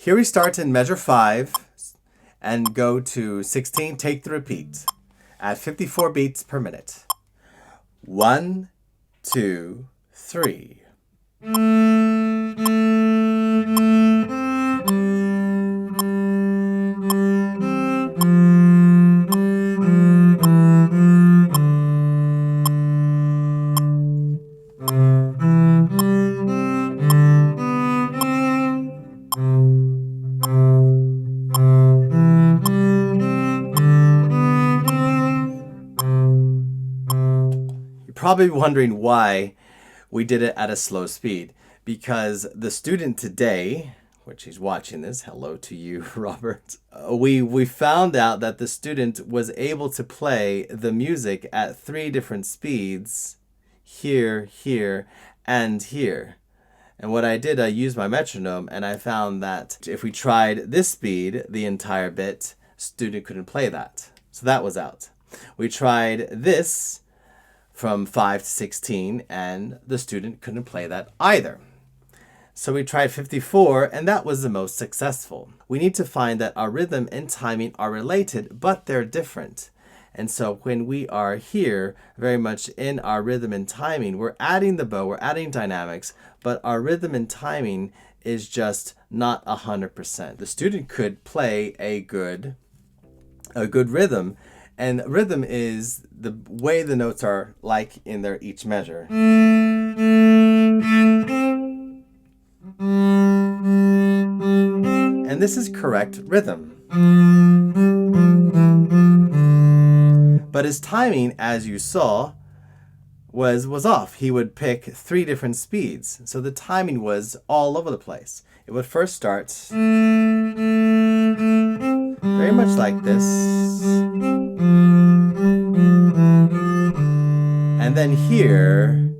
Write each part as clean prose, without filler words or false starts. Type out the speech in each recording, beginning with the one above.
Here we start in measure 5 and go to 16, take the repeat at 54 beats per minute. 1, 2, 3. Probably wondering why we did it at a slow speed, because the student today, which he's watching this, hello to you, Robert, we found out that the student was able to play the music at 3 different speeds, here, here, and here. And what I did, I used my metronome, and I found that if we tried this speed, the entire bit, student couldn't play that. So that was out. We tried this from 5 to 16, and the student couldn't play that either. So we tried 54, and that was the most successful. We need to find that our rhythm and timing are related, but they're different. And so when we are here, very much in our rhythm and timing, we're adding the bow, we're adding dynamics, but our rhythm and timing is just not 100%. The student could play a good rhythm, and rhythm is the way the notes are like in their each measure. And this is correct rhythm. But his timing, as you saw, was off. He would pick 3 different speeds. So the timing was all over the place. It would first start very much like this. And then here,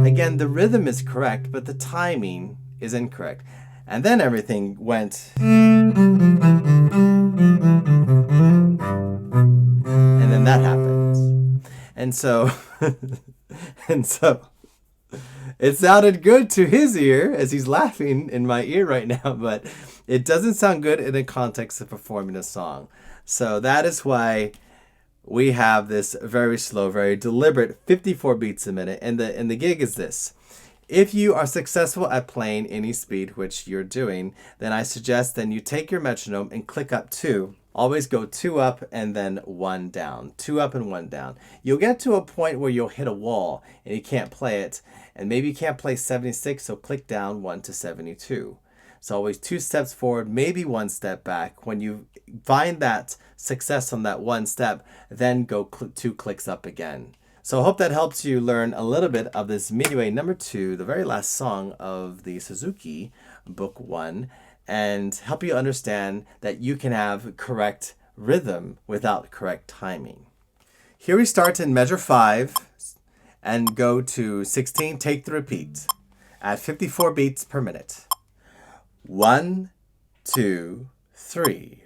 again, the rhythm is correct, but the timing is incorrect. And then everything went. And then that happened. And so, it sounded good to his ear as he's laughing in my ear right now, but it doesn't sound good in the context of performing a song. So that is why we have this very slow, very deliberate 54 beats a minute. And the gig is this. If you are successful at playing any speed, which you're doing, then I suggest then you take your metronome and click up 2. Always go 2 up and then 1 down. 2 up and 1 down. You'll get to a point where you'll hit a wall and you can't play it. And maybe you can't play 76, so click down 1 to 72. So always 2 steps forward, maybe 1 step back. When you find that success on that 1 step, then go 2 clicks up again. So I hope that helps you learn a little bit of this Minuet number 2, the very last song of the Suzuki Book 1, and help you understand that you can have correct rhythm without correct timing. Here we start in measure 5 and go to 16, take the repeat at 54 beats per minute. 1, 2, 3.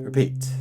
Repeat.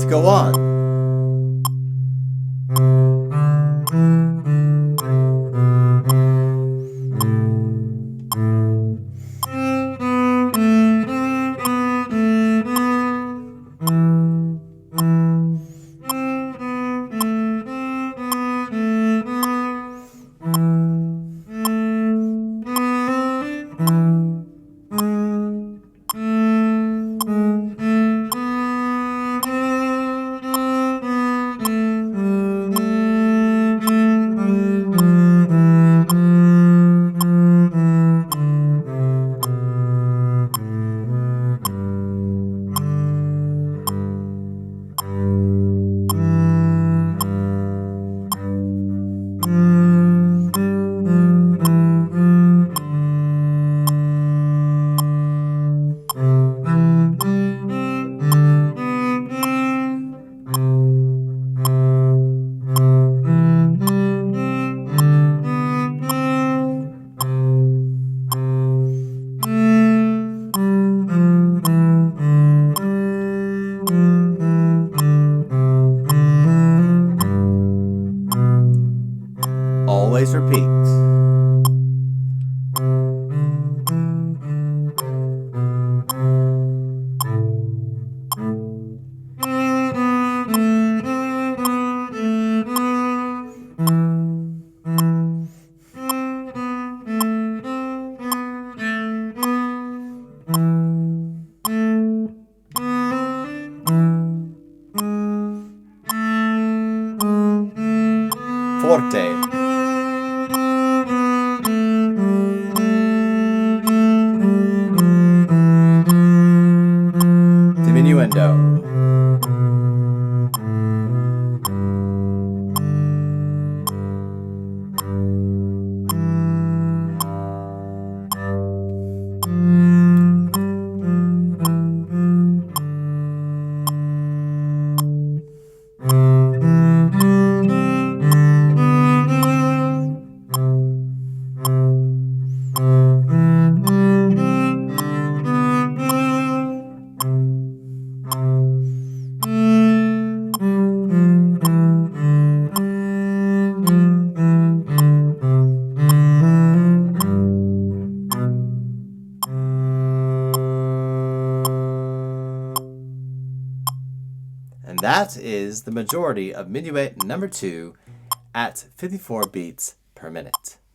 go on. Always repeat. Forte. Diminuendo. And that is the majority of Minuet number 2 at 54 beats per minute.